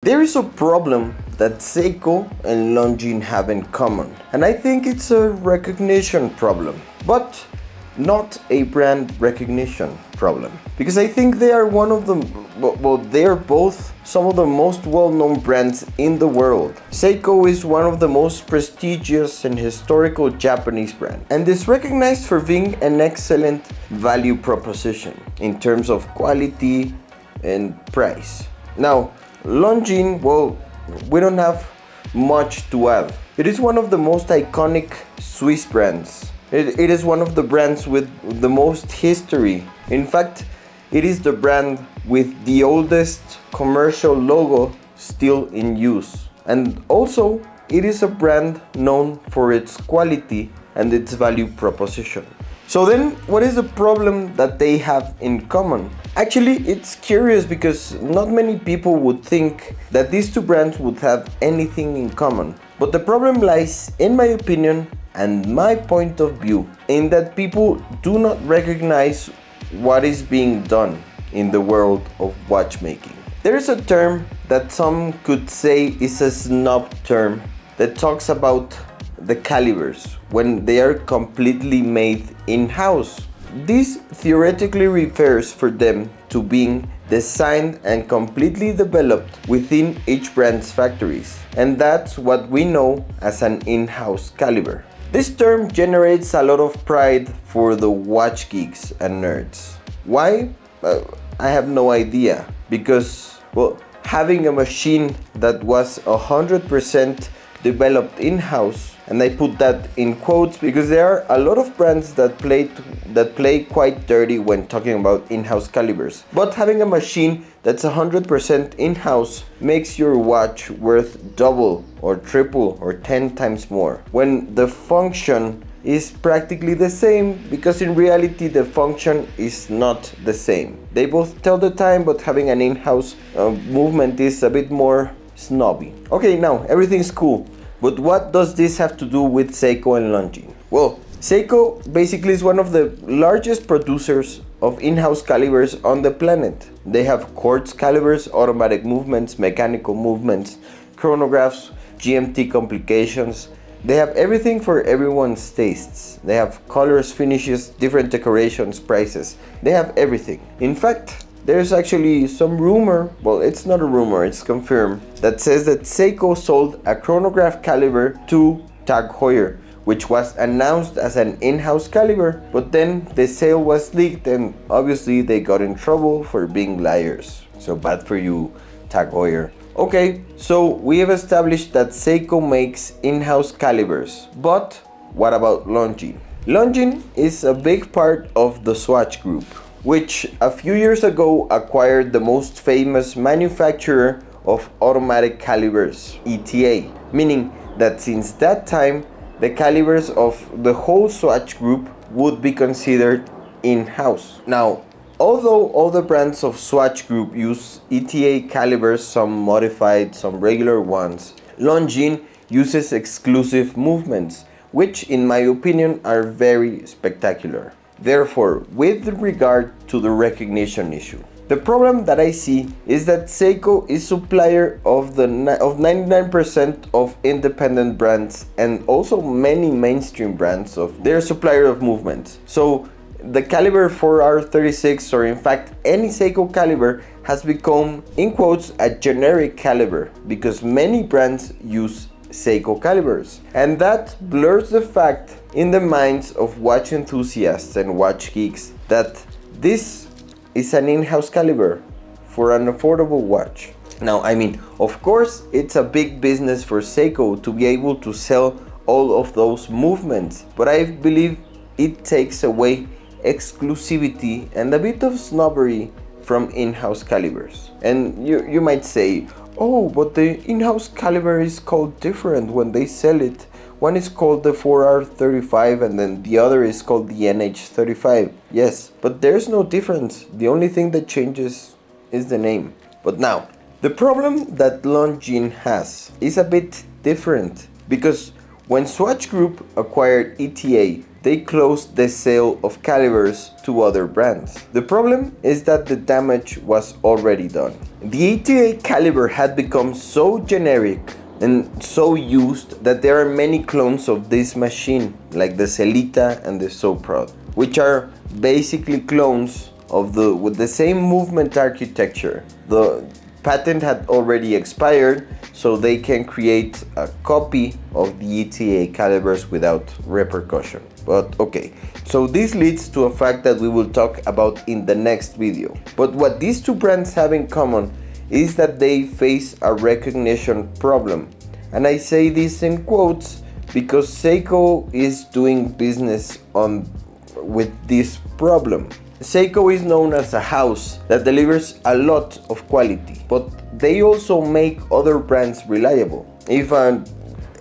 There is a problem that Seiko and Longines have in common, and I think it's a recognition problem, but not a brand recognition problem, because I think they are one of the, well, they are both some of the most well-known brands in the world. Seiko is one of the most prestigious and historical Japanese brands, and is recognized for being an excellent value proposition in terms of quality and price. Now, Longines, well, we don't have much to add. It is one of the most iconic Swiss brands. It is one of the brands with the most history. In fact, it is the brand with the oldest commercial logo still in use. And also, it is a brand known for its quality and its value proposition. So then, what is the problem that they have in common? Actually, it's curious because not many people would think that these two brands would have anything in common. But the problem lies, in my opinion and my point of view, in that people do not recognize what is being done in the world of watchmaking. There is a term that some could say is a snob term that talks about the calibers when they are completely made in-house. This theoretically refers for them to being designed and completely developed within each brand's factories, and that's what we know as an in-house caliber. This term generates a lot of pride for the watch geeks and nerds. Why? I have no idea, because, well, having a machine that was 100% developed in-house, and I put that in quotes because there are a lot of brands that play quite dirty when talking about in-house calibers. But having a machine that's 100% in-house makes your watch worth double or triple or 10 times more, when the function is practically the same, because in reality the function is not the same. They both tell the time, but having an in-house movement is a bit more snobby. Okay, now everything's cool, but what does this have to do with Seiko and Longines? Well, Seiko basically is one of the largest producers of in-house calibers on the planet. They have quartz calibers, automatic movements, mechanical movements, chronographs, GMT complications. They have everything for everyone's tastes. They have colors, finishes, different decorations, prices. They have everything. In fact, there's actually some rumor, well, it's not a rumor, it's confirmed, that says that Seiko sold a chronograph caliber to Tag Heuer, which was announced as an in-house caliber, but then the sale was leaked and obviously they got in trouble for being liars. So bad for you, Tag Heuer. Okay, so we have established that Seiko makes in-house calibers, but what about Longines? Longines is a big part of the Swatch Group, which a few years ago acquired the most famous manufacturer of automatic calibers, ETA, meaning that since that time, the calibers of the whole Swatch Group would be considered in-house. Now, although all the brands of Swatch Group use ETA calibers, some modified, some regular ones, Longines uses exclusive movements, which in my opinion are very spectacular. Therefore, with regard to the recognition issue, the problem that I see is that Seiko is supplier of 99% of independent brands and also many mainstream brands. They're supplier of movements. So the caliber 4R36, or in fact any Seiko caliber, has become, in quotes, a generic caliber because many brands use Seiko calibers, and that blurs the fact in the minds of watch enthusiasts and watch geeks that this is an in-house caliber for an affordable watch. Now, I mean, of course it's a big business for Seiko to be able to sell all of those movements, but I believe it takes away exclusivity and a bit of snobbery from in-house calibers. And you might say, oh, but the in-house caliber is called different when they sell it. One is called the 4R35 and then the other is called the NH35. Yes, but there's no difference. The only thing that changes is the name. But now, the problem that Longines has is a bit different, because when Swatch Group acquired ETA, they closed the sale of calibers to other brands. The problem is that the damage was already done. The 80A caliber had become so generic and so used that there are many clones of this machine, like the Celita and the So Proud, which are basically clones of with the same movement architecture. The patent had already expired, so they can create a copy of the ETA calibers without repercussion. But okay, so this leads to a fact that we will talk about in the next video. But what these two brands have in common is that they face a recognition problem. And I say this in quotes because Seiko is doing business with this problem. Seiko is known as a house that delivers a lot of quality, but they also make other brands reliable. If a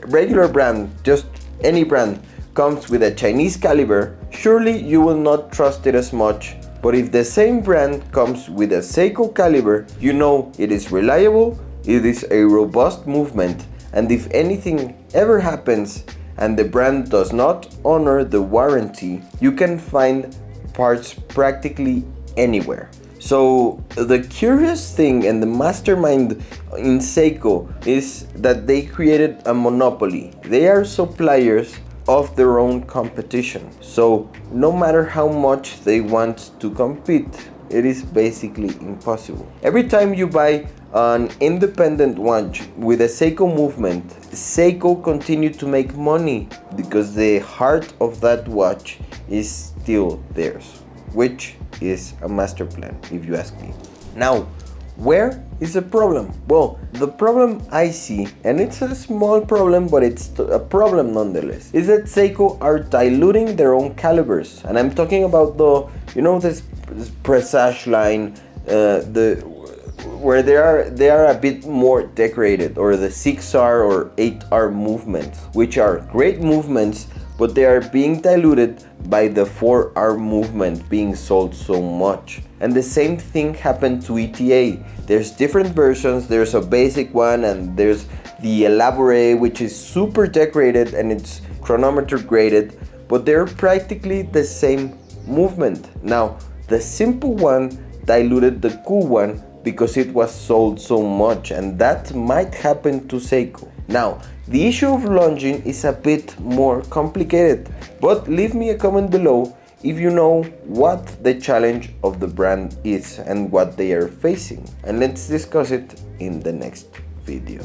regular brand, just any brand, comes with a Chinese caliber, surely you will not trust it as much. But if the same brand comes with a Seiko caliber, you know it is reliable, it is a robust movement, and if anything ever happens and the brand does not honor the warranty, you can find parts practically anywhere. So the curious thing and the mastermind in Seiko is that they created a monopoly. They are suppliers of their own competition. So no matter how much they want to compete, it is basically impossible. Every time you buy an independent watch with a Seiko movement, Seiko continue to make money because the heart of that watch is still theirs, which is a master plan, if you ask me. Now, where is the problem? Well, the problem I see, and it's a small problem, but it's a problem nonetheless, is that Seiko are diluting their own calibers. And I'm talking about this Presage line, where they are a bit more decorated, or the 6R or 8R movements, which are great movements, but they are being diluted by the 4R movement being sold so much. And the same thing happened to ETA. There's different versions. There's a basic one, and there's the Elaborate, which is super decorated and it's chronometer graded, but they're practically the same movement. Now, the simple one diluted the cool one because it was sold so much, and that might happen to Seiko. Now, the issue of Longines is a bit more complicated, but leave me a comment below if you know what the challenge of the brand is and what they are facing, and let's discuss it in the next video.